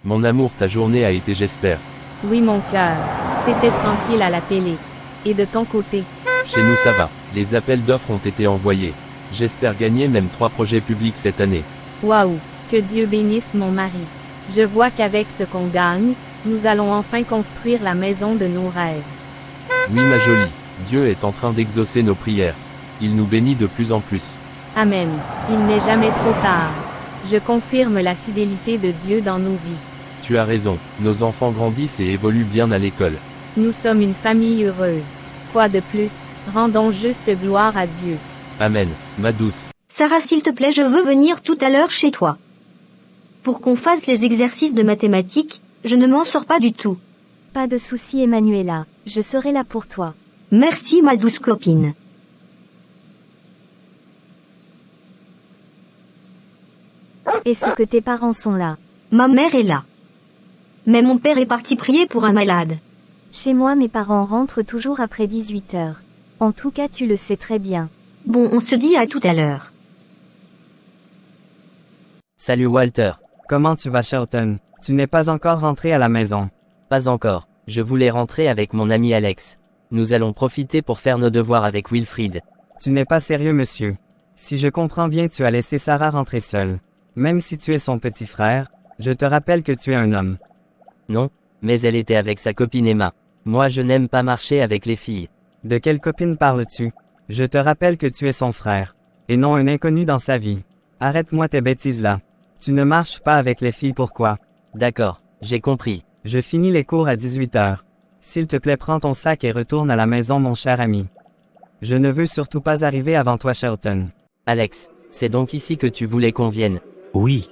Mon amour, ta journée a été, j'espère. Oui mon cœur. C'était tranquille à la télé. Et de ton côté? Chez nous ça va. Les appels d'offres ont été envoyés. J'espère gagner même 3 projets publics cette année. Waouh! Que Dieu bénisse mon mari. Je vois qu'avec ce qu'on gagne, nous allons enfin construire la maison de nos rêves. Oui ma jolie. Dieu est en train d'exaucer nos prières. Il nous bénit de plus en plus. Amen. Il n'est jamais trop tard. Je confirme la fidélité de Dieu dans nos vies. Tu as raison. Nos enfants grandissent et évoluent bien à l'école. Nous sommes une famille heureuse. Quoi de plus? Rendons juste gloire à Dieu. Amen, ma douce. Sarah, s'il te plaît, je veux venir tout à l'heure chez toi. Pour qu'on fasse les exercices de mathématiques, je ne m'en sors pas du tout. Pas de souci, Emmanuela. Je serai là pour toi. Merci, ma douce copine. Est-ce que tes parents sont là? Ma mère est là. Mais mon père est parti prier pour un malade. Chez moi, mes parents rentrent toujours après 18 heures. En tout cas, tu le sais très bien. Bon, on se dit à tout à l'heure. Salut Walter. Comment tu vas, Shelton? Tu n'es pas encore rentré à la maison. Pas encore. Je voulais rentrer avec mon ami Alex. Nous allons profiter pour faire nos devoirs avec Wilfried. Tu n'es pas sérieux, monsieur. Si je comprends bien, tu as laissé Sarah rentrer seule. Même si tu es son petit frère, je te rappelle que tu es un homme. Non, mais elle était avec sa copine Emma. Moi je n'aime pas marcher avec les filles. De quelle copine parles-tu? Je te rappelle que tu es son frère, et non un inconnu dans sa vie. Arrête-moi tes bêtises là. Tu ne marches pas avec les filles, pourquoi? D'accord, j'ai compris. Je finis les cours à 18 heures. S'il te plaît, prends ton sac et retourne à la maison, mon cher ami. Je ne veux surtout pas arriver avant toi, Shelton. Alex, c'est donc ici que tu voulais qu'on vienne? Oui.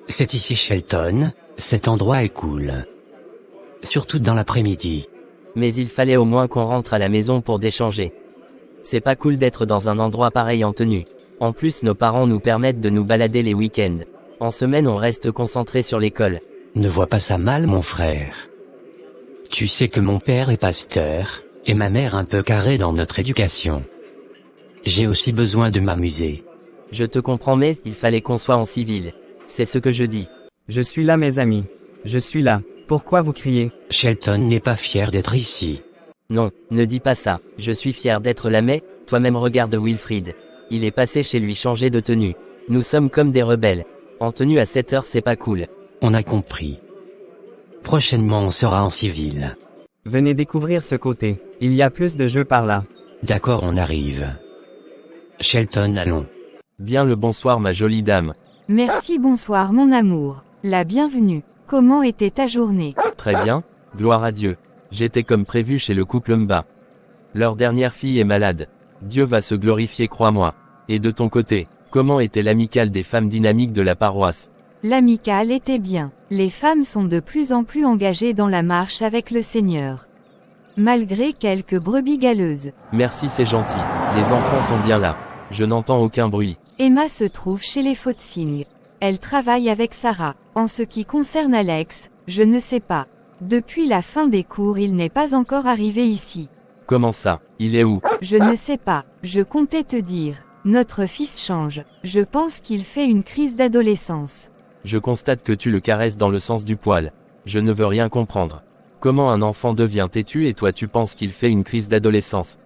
C'est ici, Shelton. Cet endroit est cool. Surtout dans l'après-midi. Mais il fallait au moins qu'on rentre à la maison pour d'échanger. C'est pas cool d'être dans un endroit pareil en tenue. En plus, nos parents nous permettent de nous balader les week-ends. En semaine, on reste concentré sur l'école. Ne vois pas ça mal, mon frère. Tu sais que mon père est pasteur, et ma mère un peu carrée dans notre éducation. J'ai aussi besoin de m'amuser. Je te comprends, mais il fallait qu'on soit en civil. C'est ce que je dis. Je suis là, mes amis. Je suis là. Pourquoi vous criez? Shelton n'est pas fier d'être ici. Non, ne dis pas ça. Je suis fier d'être là, mais toi-même regarde Wilfried. Il est passé chez lui changer de tenue. Nous sommes comme des rebelles. En tenue à 7 heures, c'est pas cool. On a compris. Prochainement on sera en civil. Venez découvrir ce côté. Il y a plus de jeux par là. D'accord, on arrive. Shelton, allons. Bien le bonsoir ma jolie dame. Merci, bonsoir mon amour. La bienvenue. Comment était ta journée? Très bien, gloire à Dieu. J'étais comme prévu chez le couple Mba. Leur dernière fille est malade. Dieu va se glorifier, crois-moi. Et de ton côté, comment était l'amicale des femmes dynamiques de la paroisse? L'amicale était bien. Les femmes sont de plus en plus engagées dans la marche avec le Seigneur. Malgré quelques brebis galeuses. Merci, c'est gentil. Les enfants sont bien là. Je n'entends aucun bruit. Emma se trouve chez les Footsing. Elle travaille avec Sarah. En ce qui concerne Alex, je ne sais pas. Depuis la fin des cours, il n'est pas encore arrivé ici. Comment ça? Il est où? Je ne sais pas. Je comptais te dire. Notre fils change. Je pense qu'il fait une crise d'adolescence. Je constate que tu le caresses dans le sens du poil. Je ne veux rien comprendre. Comment un enfant devient têtu et toi tu penses qu'il fait une crise d'adolescence?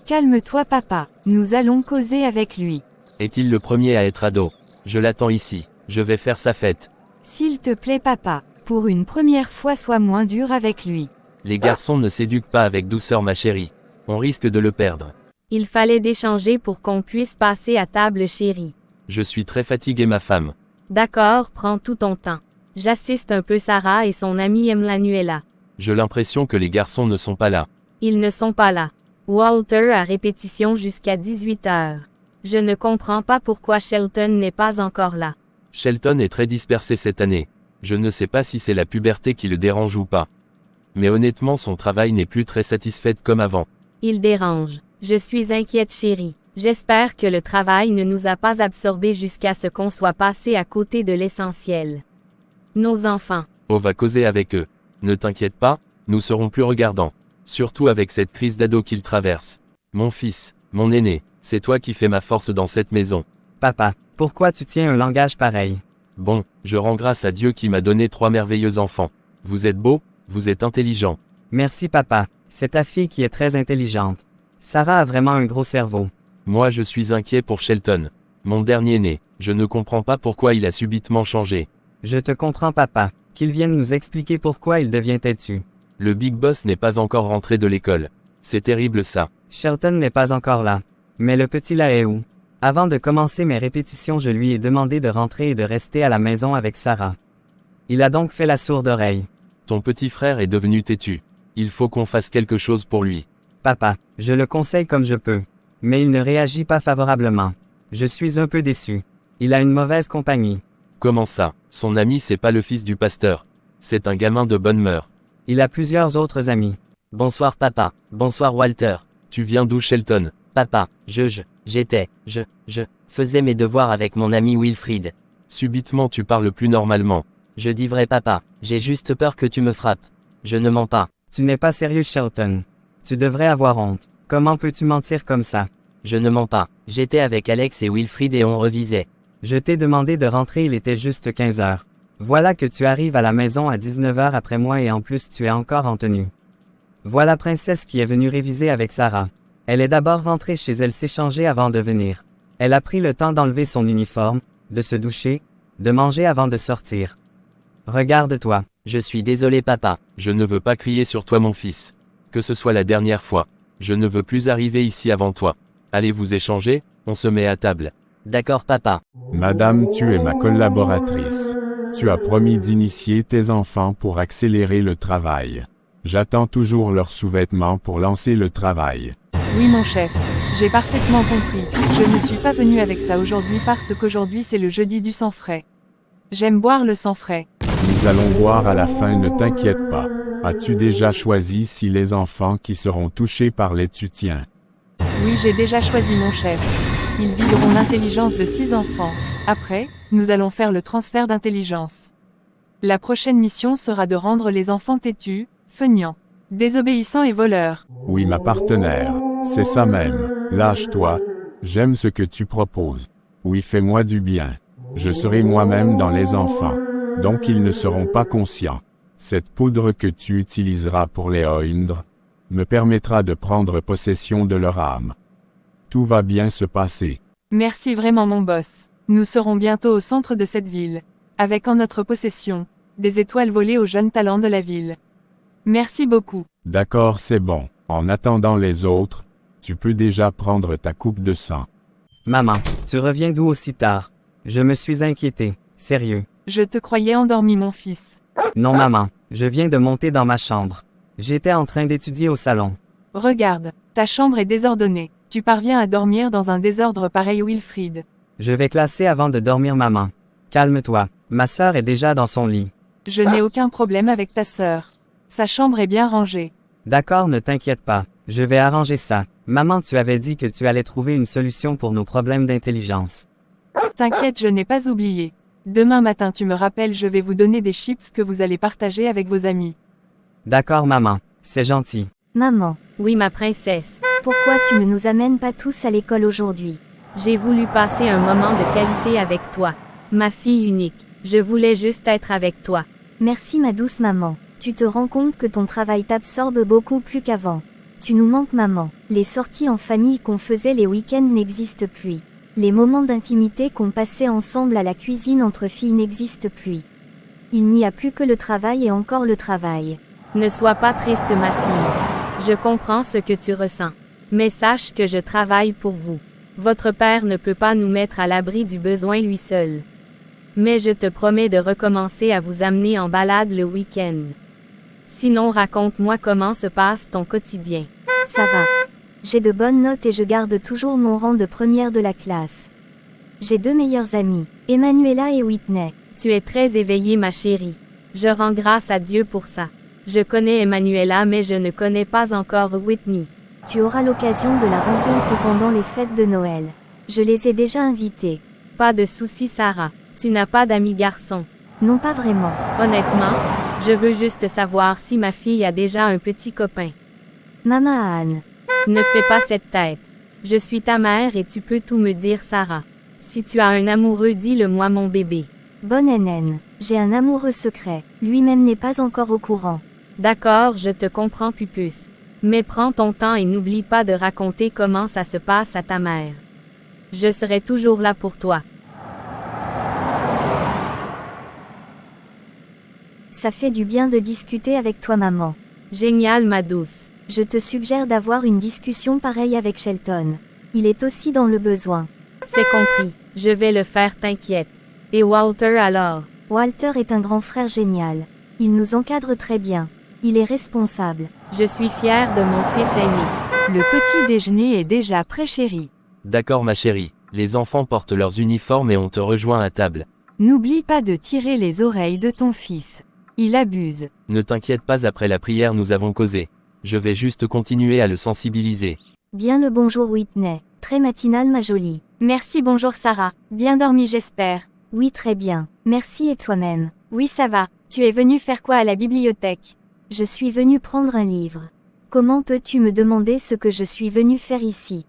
Calme-toi papa. Nous allons causer avec lui. Est-il le premier à être ado? Je l'attends ici. Je vais faire sa fête. S'il te plaît papa, pour une première fois sois moins dur avec lui. Les garçons ne s'éduquent pas avec douceur ma chérie. On risque de le perdre. Il fallait d'échanger pour qu'on puisse passer à table chérie. Je suis très fatigué ma femme. D'accord, prends tout ton temps. J'assiste un peu Sarah et son amie Emmanuela. J'ai l'impression que les garçons ne sont pas là. Ils ne sont pas là. Walter a répétition jusqu'à 18 heures. Je ne comprends pas pourquoi Shelton n'est pas encore là. Shelton est très dispersé cette année. Je ne sais pas si c'est la puberté qui le dérange ou pas. Mais honnêtement son travail n'est plus très satisfait comme avant. Il dérange. Je suis inquiète chérie. J'espère que le travail ne nous a pas absorbés jusqu'à ce qu'on soit passé à côté de l'essentiel. Nos enfants. On va causer avec eux. Ne t'inquiète pas, nous serons plus regardants. Surtout avec cette crise d'ado qu'il traverse. Mon fils, mon aîné, c'est toi qui fais ma force dans cette maison. Papa, pourquoi tu tiens un langage pareil? Bon, je rends grâce à Dieu qui m'a donné 3 merveilleux enfants. Vous êtes beau, vous êtes intelligent. Merci papa, c'est ta fille qui est très intelligente. Sarah a vraiment un gros cerveau. Moi je suis inquiet pour Shelton. Mon dernier-né, je ne comprends pas pourquoi il a subitement changé. Je te comprends papa, qu'il vienne nous expliquer pourquoi il devient têtu. Le Big Boss n'est pas encore rentré de l'école. C'est terrible ça. Shelton n'est pas encore là. Mais le petit là est où? Avant de commencer mes répétitions, je lui ai demandé de rentrer et de rester à la maison avec Sarah. Il a donc fait la sourde oreille. Ton petit frère est devenu têtu. Il faut qu'on fasse quelque chose pour lui. Papa, je le conseille comme je peux. Mais il ne réagit pas favorablement. Je suis un peu déçu. Il a une mauvaise compagnie. Comment ça? Son ami c'est pas le fils du pasteur. C'est un gamin de bonne mœurs. Il a plusieurs autres amis. Bonsoir papa, bonsoir Walter. Tu viens d'où Shelton? Papa, je faisais mes devoirs avec mon ami Wilfried. Subitement tu parles plus normalement. Je dis vrai papa, j'ai juste peur que tu me frappes. Je ne mens pas. Tu n'es pas sérieux Shelton. Tu devrais avoir honte. Comment peux-tu mentir comme ça? Je ne mens pas. J'étais avec Alex et Wilfried et on revisait. Je t'ai demandé de rentrer, il était juste 15 heures. Voilà que tu arrives à la maison à 19 heures après moi et en plus tu es encore en tenue. Voilà Princesse qui est venue réviser avec Sarah. Elle est d'abord rentrée chez elle s'échanger avant de venir. Elle a pris le temps d'enlever son uniforme, de se doucher, de manger avant de sortir. Regarde-toi. Je suis désolé papa. Je ne veux pas crier sur toi mon fils. Que ce soit la dernière fois. Je ne veux plus arriver ici avant toi. Allez vous échanger, on se met à table. D'accord papa. Madame, tu es ma collaboratrice. Tu as promis d'initier tes enfants pour accélérer le travail. J'attends toujours leurs sous-vêtements pour lancer le travail. Oui mon chef, j'ai parfaitement compris. Je ne suis pas venu avec ça aujourd'hui parce qu'aujourd'hui c'est le jeudi du sang frais. J'aime boire le sang frais. Nous allons boire à la fin, ne t'inquiète pas. As-tu déjà choisi si les enfants qui seront touchés par les tu tiens? Oui j'ai déjà choisi mon chef. Ils videront l'intelligence de 6 enfants. Après, nous allons faire le transfert d'intelligence. La prochaine mission sera de rendre les enfants têtus, feignants, désobéissants et voleurs. Oui ma partenaire, c'est ça même. Lâche-toi. J'aime ce que tu proposes. Oui fais-moi du bien. Je serai moi-même dans les enfants. Donc ils ne seront pas conscients. Cette poudre que tu utiliseras pour les oindre me permettra de prendre possession de leur âme. Tout va bien se passer. Merci vraiment mon boss. Nous serons bientôt au centre de cette ville. Avec en notre possession, des étoiles volées aux jeunes talents de la ville. Merci beaucoup. D'accord, c'est bon. En attendant les autres, tu peux déjà prendre ta coupe de sang. Maman, tu reviens d'où aussi tard? Je me suis inquiété. Sérieux. Je te croyais endormi mon fils. Non maman, je viens de monter dans ma chambre. J'étais en train d'étudier au salon. Regarde, ta chambre est désordonnée. Tu parviens à dormir dans un désordre pareil Wilfried. Je vais classer avant de dormir maman. Calme-toi, ma sœur est déjà dans son lit. Je n'ai aucun problème avec ta sœur. Sa chambre est bien rangée. D'accord, ne t'inquiète pas. Je vais arranger ça. Maman, tu avais dit que tu allais trouver une solution pour nos problèmes d'intelligence. T'inquiète, je n'ai pas oublié. Demain matin tu me rappelles, je vais vous donner des chips que vous allez partager avec vos amis. D'accord maman, c'est gentil. Maman, Oui ma princesse. pourquoi tu ne nous amènes pas tous à l'école aujourd'hui? J'ai voulu passer un moment de qualité avec toi. Ma fille unique. Je voulais juste être avec toi. Merci ma douce maman. Tu te rends compte que ton travail t'absorbe beaucoup plus qu'avant. Tu nous manques maman. Les sorties en famille qu'on faisait les week-ends n'existent plus. Les moments d'intimité qu'on passait ensemble à la cuisine entre filles n'existent plus. Il n'y a plus que le travail et encore le travail. Ne sois pas triste ma fille. Je comprends ce que tu ressens. Mais sache que je travaille pour vous. Votre père ne peut pas nous mettre à l'abri du besoin lui seul. Mais je te promets de recommencer à vous amener en balade le week-end. Sinon raconte-moi comment se passe ton quotidien. Ça va. J'ai de bonnes notes et je garde toujours mon rang de première de la classe. J'ai 2 meilleurs amis, Emanuela et Whitney. Tu es très éveillée ma chérie. Je rends grâce à Dieu pour ça. Je connais Emanuela mais je ne connais pas encore Whitney. Tu auras l'occasion de la rencontrer pendant les fêtes de Noël. Je les ai déjà invités. Pas de soucis Sarah. Tu n'as pas d'amis garçons. Non pas vraiment. Honnêtement, je veux juste savoir si ma fille a déjà un petit copain. Maman Anne. Ne fais pas cette tête. Je suis ta mère et tu peux tout me dire Sarah. Si tu as un amoureux dis-le moi mon bébé. Bonne NN. J'ai un amoureux secret. Lui-même n'est pas encore au courant. D'accord, je te comprends Pupus. Mais prends ton temps et n'oublie pas de raconter comment ça se passe à ta mère. Je serai toujours là pour toi. Ça fait du bien de discuter avec toi maman. Génial ma douce. Je te suggère d'avoir une discussion pareille avec Shelton. Il est aussi dans le besoin. C'est compris. Je vais le faire, t'inquiète. Et Walter alors? Walter est un grand frère génial. Il nous encadre très bien. Il est responsable. Je suis fière de mon fils aîné. Le petit déjeuner est déjà prêt chérie. D'accord ma chérie, les enfants portent leurs uniformes et on te rejoint à table. N'oublie pas de tirer les oreilles de ton fils. Il abuse. Ne t'inquiète pas, après la prière nous avons causé. Je vais juste continuer à le sensibiliser. Bien le bonjour Whitney. Très matinal ma jolie. Merci, bonjour Sarah. Bien dormi j'espère. Oui très bien. Merci et toi-même? Oui ça va. Tu es venue faire quoi à la bibliothèque? Je suis venue prendre un livre. Comment peux-tu me demander ce que je suis venue faire ici?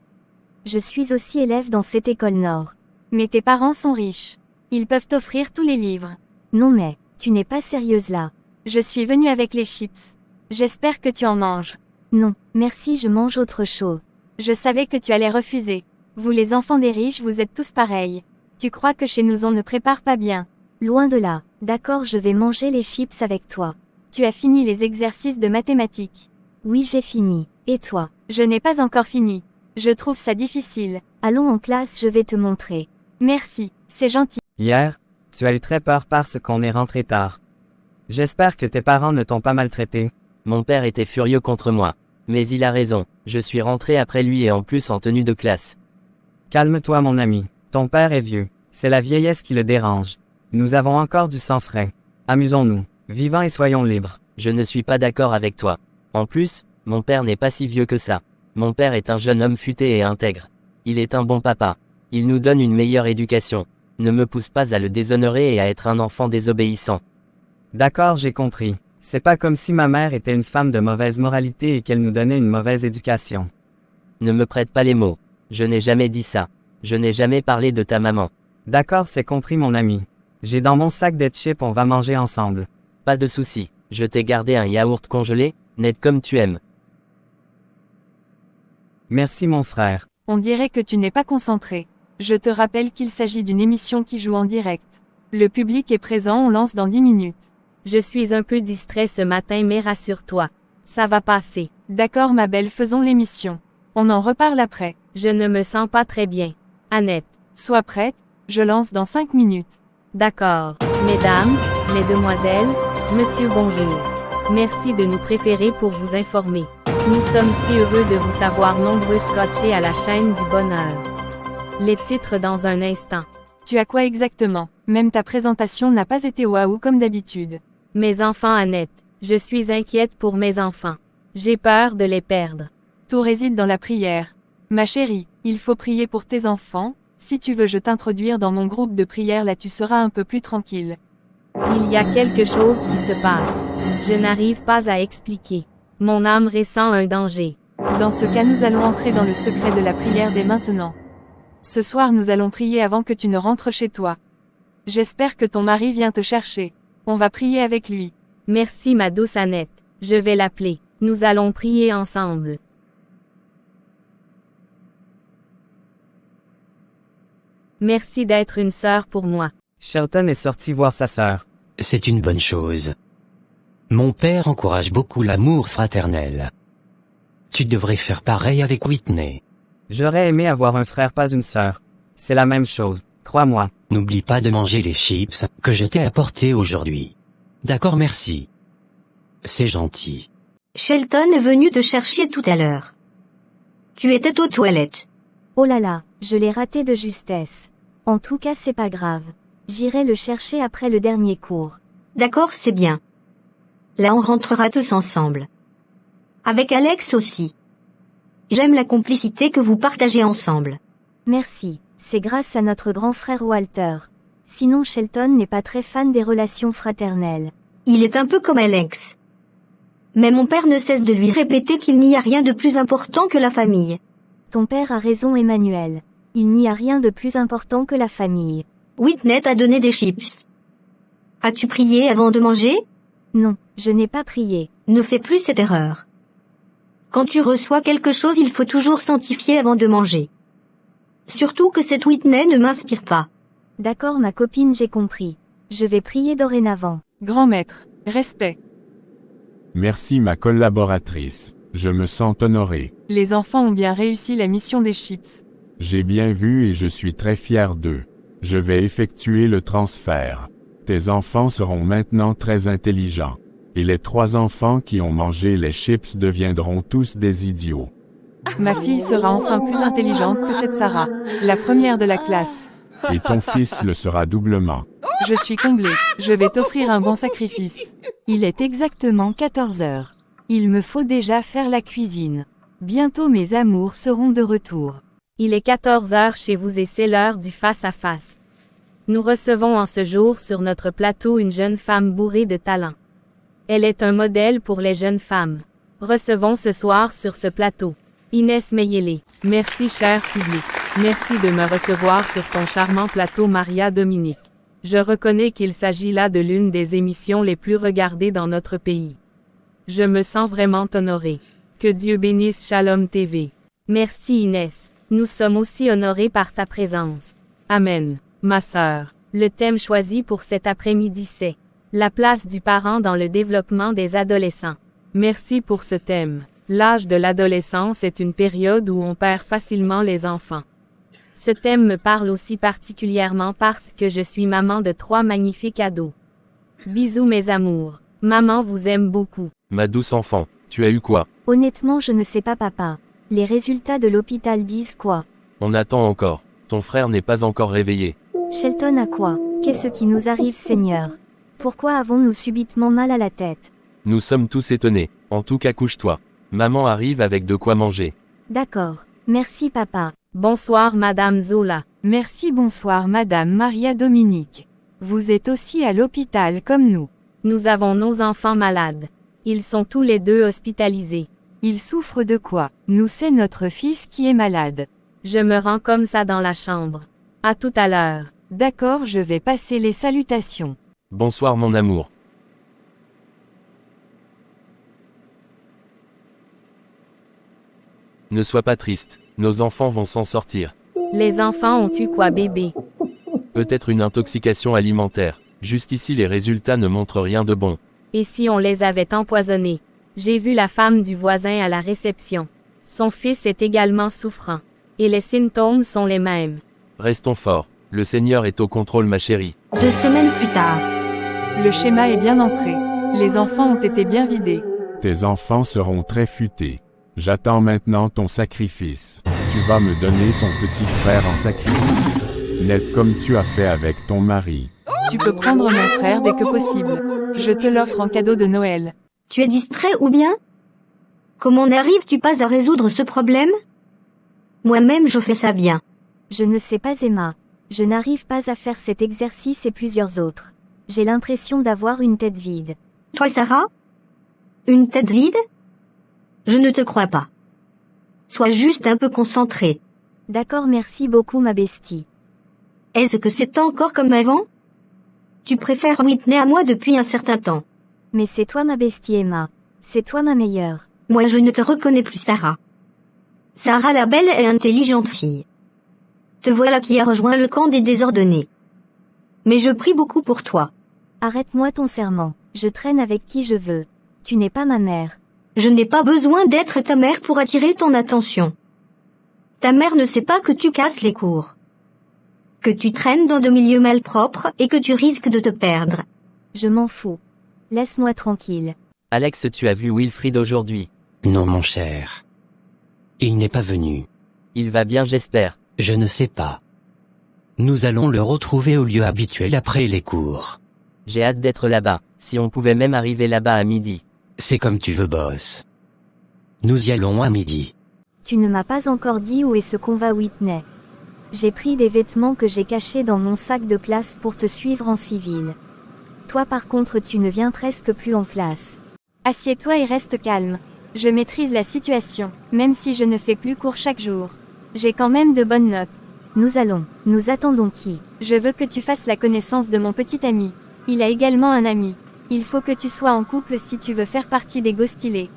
Je suis aussi élève dans cette école nord. Mais tes parents sont riches. Ils peuvent t'offrir tous les livres. Non mais, tu n'es pas sérieuse là. Je suis venue avec les chips. J'espère que tu en manges. Non, merci, je mange autre chose. Je savais que tu allais refuser. Vous les enfants des riches, vous êtes tous pareils. Tu crois que chez nous on ne prépare pas bien? Loin de là. D'accord, je vais manger les chips avec toi. Tu as fini les exercices de mathématiques? Oui, j'ai fini. Et toi? Je n'ai pas encore fini. Je trouve ça difficile. Allons en classe, je vais te montrer. Merci, c'est gentil. Hier, tu as eu très peur parce qu'on est rentré tard. J'espère que tes parents ne t'ont pas maltraité. Mon père était furieux contre moi. Mais il a raison, je suis rentré après lui et en plus en tenue de classe. Calme-toi mon ami, ton père est vieux. C'est la vieillesse qui le dérange. Nous avons encore du sang frais. Amusons-nous, vivons et soyons libres. Je ne suis pas d'accord avec toi. En plus, mon père n'est pas si vieux que ça. Mon père est un jeune homme futé et intègre. Il est un bon papa. Il nous donne une meilleure éducation. Ne me pousse pas à le déshonorer et à être un enfant désobéissant. D'accord, j'ai compris. C'est pas comme si ma mère était une femme de mauvaise moralité et qu'elle nous donnait une mauvaise éducation. Ne me prête pas les mots. Je n'ai jamais dit ça. Je n'ai jamais parlé de ta maman. D'accord, c'est compris mon ami. J'ai dans mon sac des chips, on va manger ensemble. Pas de souci. Je t'ai gardé un yaourt congelé, net comme tu aimes. Merci mon frère. On dirait que tu n'es pas concentré. Je te rappelle qu'il s'agit d'une émission qui joue en direct. Le public est présent, on lance dans 10 minutes. Je suis un peu distrait ce matin mais rassure-toi. Ça va passer. D'accord ma belle, faisons l'émission. On en reparle après. Je ne me sens pas très bien. Annette. Sois prête, je lance dans 5 minutes. D'accord. Mesdames, mesdemoiselles, monsieur bonjour. Merci de nous préférer pour vous informer. Nous sommes si heureux de vous savoir nombreux scotchés à la chaîne du bonheur. Les titres dans un instant. Tu as quoi exactement? Même ta présentation n'a pas été waouh comme d'habitude. Mes enfants Annette. Je suis inquiète pour mes enfants. J'ai peur de les perdre. Tout réside dans la prière. Ma chérie, il faut prier pour tes enfants. Si tu veux je t'introduire dans mon groupe de prière, là tu seras un peu plus tranquille. Il y a quelque chose qui se passe. Je n'arrive pas à expliquer. Mon âme ressent un danger. Dans ce cas nous allons entrer dans le secret de la prière dès maintenant. Ce soir nous allons prier avant que tu ne rentres chez toi. J'espère que ton mari vient te chercher. On va prier avec lui. Merci ma douce Annette. Je vais l'appeler. Nous allons prier ensemble. Merci d'être une sœur pour moi. Shelton est sorti voir sa sœur. C'est une bonne chose. Mon père encourage beaucoup l'amour fraternel. Tu devrais faire pareil avec Whitney. J'aurais aimé avoir un frère, pas une sœur. C'est la même chose, crois-moi. N'oublie pas de manger les chips que je t'ai apportés aujourd'hui. D'accord, merci. C'est gentil. Shelton est venu te chercher tout à l'heure. Tu étais aux toilettes. Oh là là, je l'ai raté de justesse. En tout cas c'est pas grave. J'irai le chercher après le dernier cours. D'accord, c'est bien. Là on rentrera tous ensemble. Avec Alex aussi. J'aime la complicité que vous partagez ensemble. Merci, c'est grâce à notre grand frère Walter. Sinon Shelton n'est pas très fan des relations fraternelles. Il est un peu comme Alex. Mais mon père ne cesse de lui répéter qu'il n'y a rien de plus important que la famille. Ton père a raison Emmanuel. Il n'y a rien de plus important que la famille. Whitney t'a donné des chips. As-tu prié avant de manger? Non, je n'ai pas prié. Ne fais plus cette erreur. Quand tu reçois quelque chose, il faut toujours sanctifier avant de manger. Surtout que cette Whitney ne m'inspire pas. D'accord ma copine, j'ai compris. Je vais prier dorénavant. Grand maître, respect. Merci ma collaboratrice. Je me sens honoré. Les enfants ont bien réussi la mission des chips. J'ai bien vu et je suis très fier d'eux. Je vais effectuer le transfert. Tes enfants seront maintenant très intelligents. Et les 3 enfants qui ont mangé les chips deviendront tous des idiots. Ma fille sera enfin plus intelligente que cette Sarah, la première de la classe. Et ton fils le sera doublement. Je suis comblé, je vais t'offrir un bon sacrifice. Il est exactement 14 heures. Il me faut déjà faire la cuisine. Bientôt mes amours seront de retour. Il est 14 heures chez vous et c'est l'heure du face-à-face. Nous recevons en ce jour sur notre plateau une jeune femme bourrée de talent. Elle est un modèle pour les jeunes femmes. Recevons ce soir sur ce plateau Inès Meyele. Merci cher public. Merci de me recevoir sur ton charmant plateau Maria Dominique. Je reconnais qu'il s'agit là de l'une des émissions les plus regardées dans notre pays. Je me sens vraiment honorée. Que Dieu bénisse Shalom TV. Merci Inès. Nous sommes aussi honorés par ta présence. Amen, ma sœur. Le thème choisi pour cet après-midi c'est la place du parent dans le développement des adolescents. Merci pour ce thème. L'âge de l'adolescence est une période où on perd facilement les enfants. Ce thème me parle aussi particulièrement parce que je suis maman de 3 magnifiques ados. Bisous mes amours. Maman vous aime beaucoup. Ma douce enfant, tu as eu quoi? Honnêtement, je ne sais pas papa. Les résultats de l'hôpital disent quoi? On attend encore. Ton frère n'est pas encore réveillé. Shelton a quoi? Qu'est-ce qui nous arrive Seigneur? Pourquoi avons-nous subitement mal à la tête? Nous sommes tous étonnés. En tout cas couche-toi. Maman arrive avec de quoi manger. D'accord. Merci papa. Bonsoir Madame Zola. Merci bonsoir Madame Maria Dominique. Vous êtes aussi à l'hôpital comme nous. Nous avons nos enfants malades. Ils sont tous les 2 hospitalisés. Ils souffrent de quoi? Nous c'est notre fils qui est malade. Je me rends comme ça dans la chambre. À tout à l'heure. D'accord, je vais passer les salutations. Bonsoir mon amour. Ne sois pas triste, nos enfants vont s'en sortir. Les enfants ont eu quoi bébé? Peut-être une intoxication alimentaire. Jusqu'ici les résultats ne montrent rien de bon. Et si on les avait empoisonnés? J'ai vu la femme du voisin à la réception. Son fils est également souffrant. Et les symptômes sont les mêmes. Restons forts. Le Seigneur est au contrôle ma chérie. 2 semaines plus tard. Le schéma est bien entré. Les enfants ont été bien vidés. Tes enfants seront très futés. J'attends maintenant ton sacrifice. Tu vas me donner ton petit frère en sacrifice. Net comme tu as fait avec ton mari. Tu peux prendre mon frère dès que possible. Je te l'offre en cadeau de Noël. Tu es distrait ou bien? Comment n'arrives-tu pas à résoudre ce problème? Moi-même je fais ça bien. Je ne sais pas Emma. Je n'arrive pas à faire cet exercice et plusieurs autres. J'ai l'impression d'avoir une tête vide. Toi Sarah? Une tête vide? Je ne te crois pas. Sois juste un peu concentré. D'accord, merci beaucoup ma bestie. Est-ce que c'est encore comme avant? Tu préfères Whitney à moi depuis un certain temps. Mais c'est toi ma bestie Emma. C'est toi ma meilleure. Moi je ne te reconnais plus Sarah. Sarah la belle et intelligente fille. Te voilà qui a rejoint le camp des désordonnés. Mais je prie beaucoup pour toi. Arrête-moi ton serment. Je traîne avec qui je veux. Tu n'es pas ma mère. Je n'ai pas besoin d'être ta mère pour attirer ton attention. Ta mère ne sait pas que tu casses les cours. Que tu traînes dans de milieux malpropres et que tu risques de te perdre. Je m'en fous. Laisse-moi tranquille. Alex, tu as vu Wilfried aujourd'hui? Non mon cher. Il n'est pas venu. Il va bien j'espère. Je ne sais pas. Nous allons le retrouver au lieu habituel après les cours. J'ai hâte d'être là-bas. Si on pouvait même arriver là-bas à midi. C'est comme tu veux boss. Nous y allons à midi. Tu ne m'as pas encore dit où est ce qu'on va Whitney. J'ai pris des vêtements que j'ai cachés dans mon sac de classe pour te suivre en civil. Toi par contre tu ne viens presque plus en classe. Assieds-toi et reste calme. Je maîtrise la situation, même si je ne fais plus cours chaque jour. J'ai quand même de bonnes notes. Nous attendons qui? Je veux que tu fasses la connaissance de mon petit ami. Il a également un ami. Il faut que tu sois en couple si tu veux faire partie des go stylés.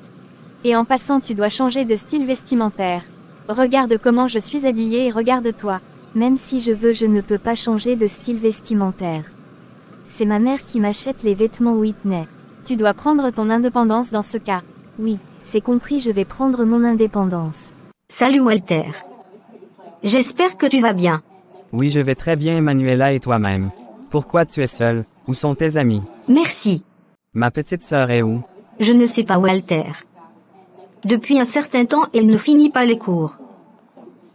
Et en passant, tu dois changer de style vestimentaire. Regarde comment je suis habillée et regarde-toi. Même si je veux, je ne peux pas changer de style vestimentaire. C'est ma mère qui m'achète les vêtements Whitney. Tu dois prendre ton indépendance dans ce cas. Oui, c'est compris, je vais prendre mon indépendance. Salut Walter. J'espère que tu vas bien. Oui, je vais très bien, Emanuela, et toi-même. Pourquoi tu es seule? Où sont tes amis? Merci. Ma petite sœur est où? Je ne sais pas, Walter. Depuis un certain temps, elle ne finit pas les cours.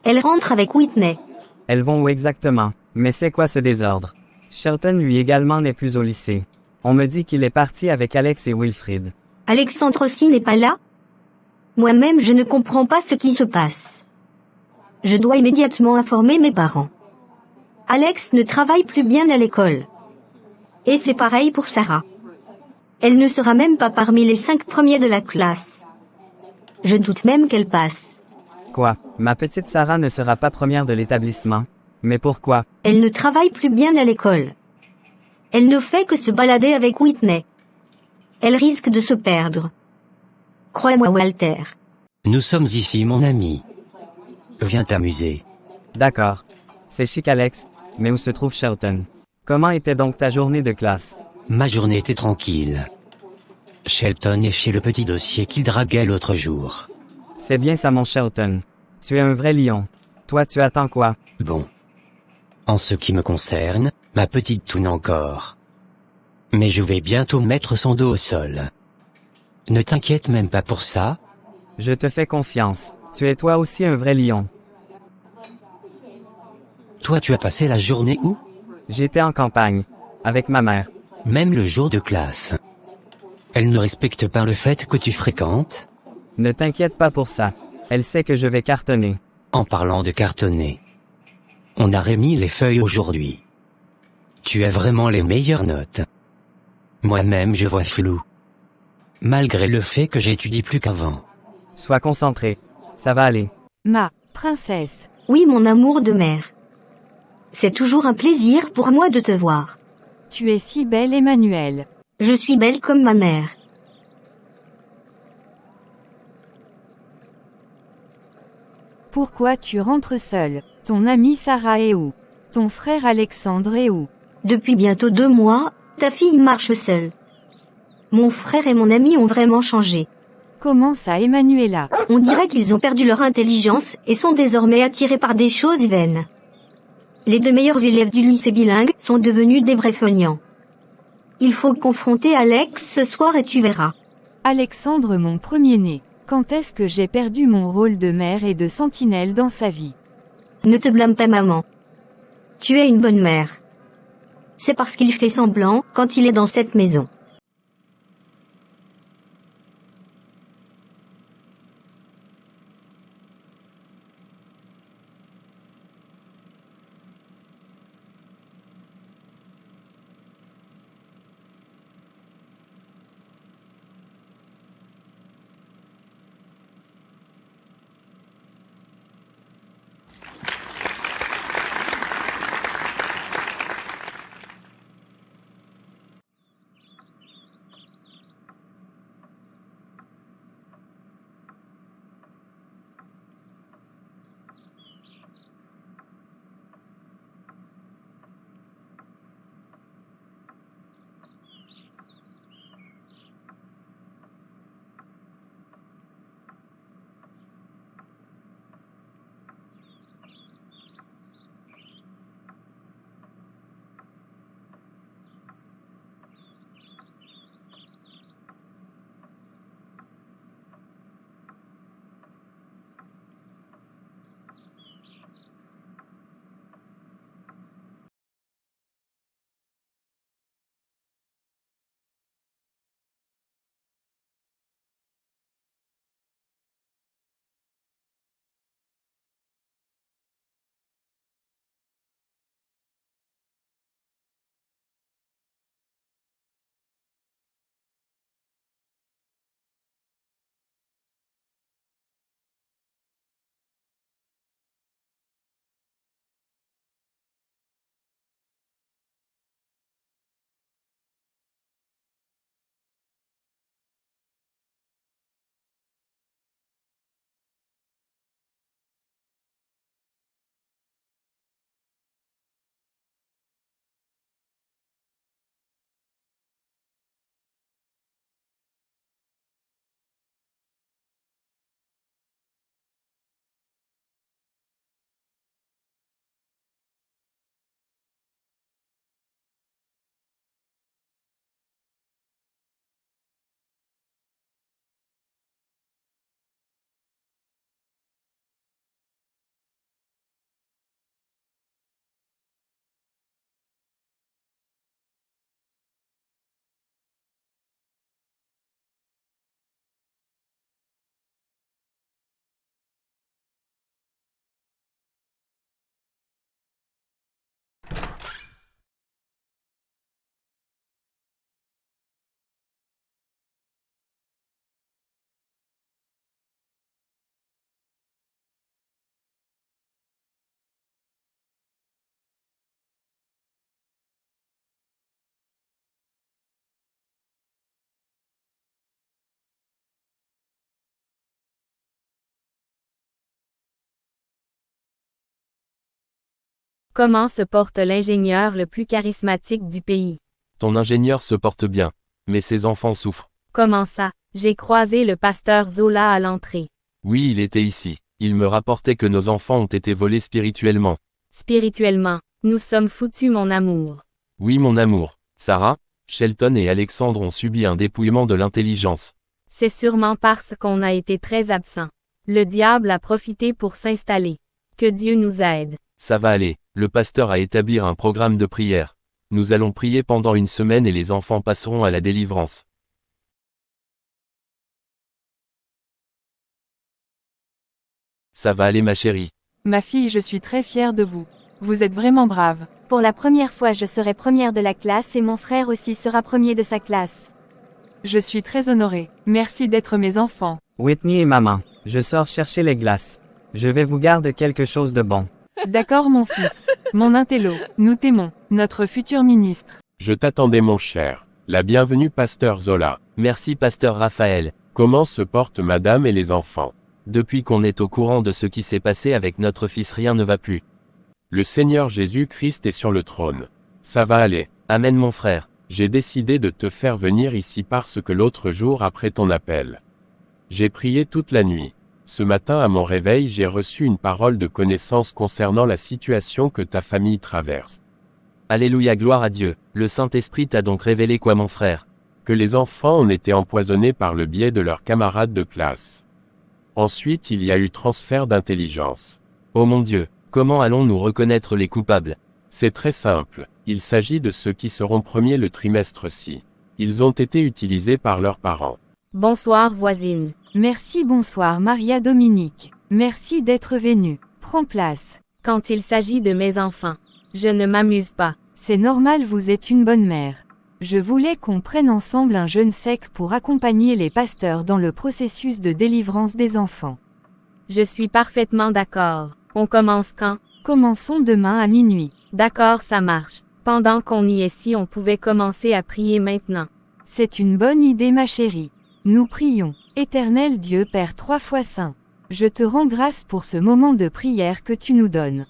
Elle rentre avec Whitney. Elles vont où exactement? Mais c'est quoi ce désordre? Shelton lui également n'est plus au lycée. On me dit qu'il est parti avec Alex et Wilfrid. Alexandre aussi n'est pas là? Moi-même, je ne comprends pas ce qui se passe. Je dois immédiatement informer mes parents. Alex ne travaille plus bien à l'école. Et c'est pareil pour Sarah. Elle ne sera même pas parmi les 5 premiers de la classe. Je doute même qu'elle passe. Quoi? Ma petite Sarah ne sera pas première de l'établissement? Mais pourquoi? Elle ne travaille plus bien à l'école. Elle ne fait que se balader avec Whitney. Elle risque de se perdre. Crois-moi, Walter. Nous sommes ici, mon ami. Viens t'amuser. D'accord. C'est chic, Alex, mais où se trouve Shelton? Comment était donc ta journée de classe? Ma journée était tranquille. Shelton est chez le petit dossier qu'il draguait l'autre jour. C'est bien ça, mon Shelton. Tu es un vrai lion. Toi, tu attends quoi? Bon. En ce qui me concerne, ma petite toune encore. Mais je vais bientôt mettre son dos au sol. Ne t'inquiète même pas pour ça. Je te fais confiance. Tu es toi aussi un vrai lion. Toi, tu as passé la journée où? J'étais en campagne. Avec ma mère. Même le jour de classe. Elle ne respecte pas le fait que tu fréquentes? Ne t'inquiète pas pour ça. Elle sait que je vais cartonner. En parlant de cartonner. On a remis les feuilles aujourd'hui. Tu as vraiment les meilleures notes. Moi-même je vois flou. Malgré le fait que j'étudie plus qu'avant. Sois concentré. Ça va aller. Ma princesse. Oui, mon amour de mère. C'est toujours un plaisir pour moi de te voir. Tu es si belle, Emmanuel. Je suis belle comme ma mère. Pourquoi tu rentres seule? Ton amie Sarah est où? Ton frère Alexandre est où? Depuis bientôt 2 mois, ta fille marche seule. Mon frère et mon ami ont vraiment changé. Comment ça, Emmanuela? On dirait qu'ils ont perdu leur intelligence et sont désormais attirés par des choses vaines. Les 2 meilleurs élèves du lycée bilingue sont devenus des vrais feignants. Il faut confronter Alex ce soir et tu verras. Alexandre, mon premier-né. Quand est-ce que j'ai perdu mon rôle de mère et de sentinelle dans sa vie? Ne te blâme pas, maman. Tu es une bonne mère. C'est parce qu'il fait semblant quand il est dans cette maison. Comment se porte l'ingénieur le plus charismatique du pays? Ton ingénieur se porte bien. Mais ses enfants souffrent. Comment ça? J'ai croisé le pasteur Zola à l'entrée. Oui, il était ici. Il me rapportait que nos enfants ont été volés spirituellement. Spirituellement, nous sommes foutus mon amour. Oui mon amour. Sarah, Shelton et Alexandre ont subi un dépouillement de l'intelligence. C'est sûrement parce qu'on a été très absent. Le diable a profité pour s'installer. Que Dieu nous aide. Ça va aller, le pasteur a établi un programme de prière. Nous allons prier pendant une semaine et les enfants passeront à la délivrance. Ça va aller ma chérie. Ma fille, je suis très fière de vous. Vous êtes vraiment brave. Pour la première fois, je serai première de la classe et mon frère aussi sera premier de sa classe. Je suis très honorée. Merci d'être mes enfants. Whitney et maman, je sors chercher les glaces. Je vais vous garder quelque chose de bon. D'accord mon fils. Mon intello, nous t'aimons, notre futur ministre. Je t'attendais mon cher. La bienvenue pasteur Zola. Merci pasteur Raphaël. Comment se portent madame et les enfants? Depuis qu'on est au courant de ce qui s'est passé avec notre fils, rien ne va plus. Le Seigneur Jésus-Christ est sur le trône. Ça va aller. Amen mon frère. J'ai décidé de te faire venir ici parce que l'autre jour après ton appel, j'ai prié toute la nuit. Ce matin à mon réveil, j'ai reçu une parole de connaissance concernant la situation que ta famille traverse. Alléluia, gloire à Dieu. Le Saint-Esprit t'a donc révélé quoi mon frère? Que les enfants ont été empoisonnés par le biais de leurs camarades de classe. Ensuite, il y a eu transfert d'intelligence. Oh mon Dieu, comment allons-nous reconnaître les coupables? C'est très simple. Il s'agit de ceux qui seront premiers le trimestre-ci. Ils ont été utilisés par leurs parents. Bonsoir voisine. Merci, bonsoir Maria Dominique. Merci d'être venue. Prends place. Quand il s'agit de mes enfants, je ne m'amuse pas. C'est normal, vous êtes une bonne mère. Je voulais qu'on prenne ensemble un jeûne sec pour accompagner les pasteurs dans le processus de délivrance des enfants. Je suis parfaitement d'accord. On commence quand? Commençons demain à minuit. D'accord, ça marche. Pendant qu'on y est, si on pouvait commencer à prier maintenant. C'est une bonne idée ma chérie. Nous prions. Éternel Dieu Père 3 fois Saint. Je te rends grâce pour ce moment de prière que tu nous donnes.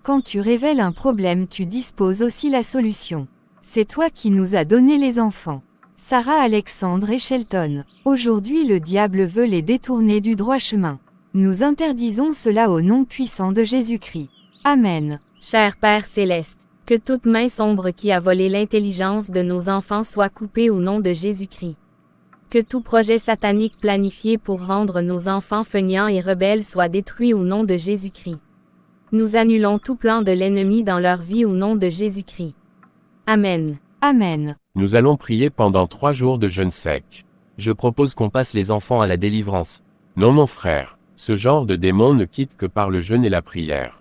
Quand tu révèles un problème, tu disposes aussi la solution. C'est toi qui nous as donné les enfants. Sarah, Alexandre et Shelton. Aujourd'hui le diable veut les détourner du droit chemin. Nous interdisons cela au nom puissant de Jésus-Christ. Amen. Cher Père céleste, que toute main sombre qui a volé l'intelligence de nos enfants soit coupée au nom de Jésus-Christ. Que tout projet satanique planifié pour rendre nos enfants feignants et rebelles soit détruit au nom de Jésus-Christ. Nous annulons tout plan de l'ennemi dans leur vie au nom de Jésus-Christ. Amen. Amen. Nous allons prier pendant 3 jours de jeûne sec. Je propose qu'on passe les enfants à la délivrance. Non mon frère, ce genre de démon ne quitte que par le jeûne et la prière.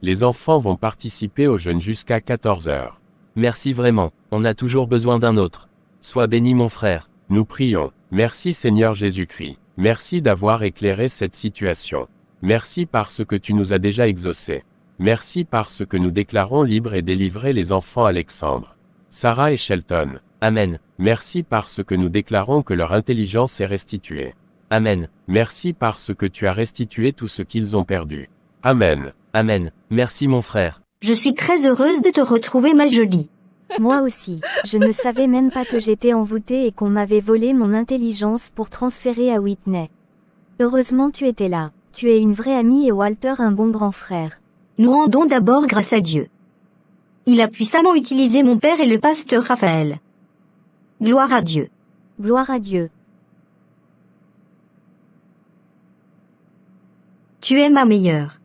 Les enfants vont participer au jeûne jusqu'à 14 heures. Merci vraiment, on a toujours besoin d'un autre. Sois béni mon frère. Nous prions. Merci Seigneur Jésus-Christ. Merci d'avoir éclairé cette situation. Merci parce que tu nous as déjà exaucés. Merci parce que nous déclarons libres et délivrés les enfants Alexandre, Sarah et Shelton. Amen. Merci parce que nous déclarons que leur intelligence est restituée. Amen. Merci parce que tu as restitué tout ce qu'ils ont perdu. Amen. Amen. Merci mon frère. Je suis très heureuse de te retrouver ma jolie. Moi aussi, je ne savais même pas que j'étais envoûtée et qu'on m'avait volé mon intelligence pour transférer à Whitney. Heureusement tu étais là. Tu es une vraie amie et Walter un bon grand frère. Nous rendons d'abord grâce à Dieu. Il a puissamment utilisé mon père et le pasteur Raphaël. Gloire à Dieu. Gloire à Dieu. Tu es ma meilleure.